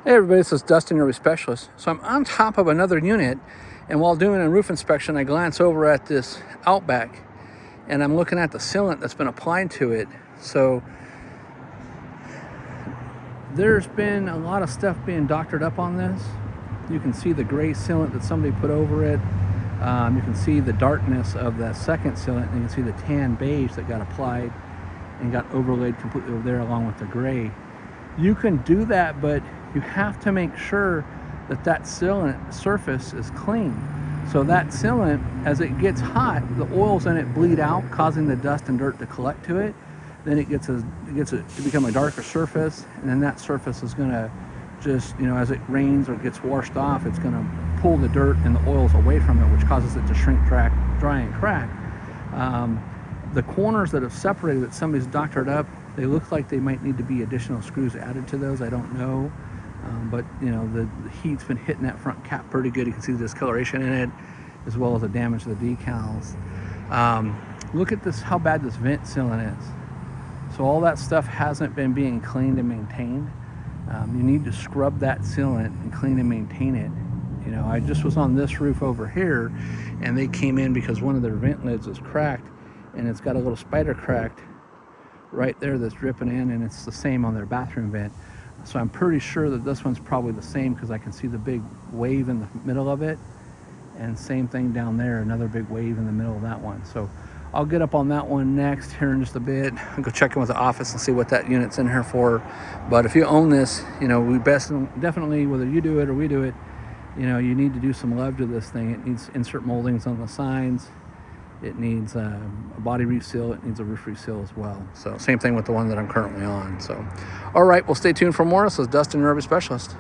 Hey everybody, this is Dustin, your specialist. So I'm on top of another unit, and while doing a roof inspection, I glance over at this Outback, and I'm looking at the sealant that's been applied to it. So there's been a lot of stuff being doctored up on this. You can see the gray sealant that somebody put over it. You can see the darkness of the second sealant, and you can see the tan beige that got applied and got overlaid completely over there along with the gray. You can do that, but you have to make sure that that sealant surface is clean. So that sealant, as it gets hot, the oils in it bleed out, causing the dust and dirt to collect to it. Then it gets to become a darker surface, and then that surface is going to just, as it rains or gets washed off, it's going to pull the dirt and the oils away from it, which causes it to shrink, dry, and crack. The corners that have separated that somebody's doctored up, they look like they might need to be additional screws added to those. I don't know. But the heat's been hitting that front cap pretty good. You can see the discoloration in it, as well as the damage to the decals. Look at this, how bad this vent sealant is. So all that stuff hasn't been being cleaned and maintained. You need to scrub that sealant and clean and maintain it. I just was on this roof over here, and they came in because one of their vent lids is cracked, and it's got a little spider cracked right there that's dripping in, and it's the same on their bathroom vent. So I'm pretty sure that this one's probably the same, because I can see the big wave in the middle of it, and same thing down there, another big wave in the middle of that one. So I'll get up on that one next here in just a bit. I'll go check in with the office and see what that unit's in here for. But if you own this, we definitely, whether you do it or we do it, you need to do some love to this thing. It needs insert moldings on the sides. It needs a body reseal. It needs a roof reseal as well. So same thing with the one that I'm currently on. So, all right, well, stay tuned for more. This is Dustin, your Urban Specialist.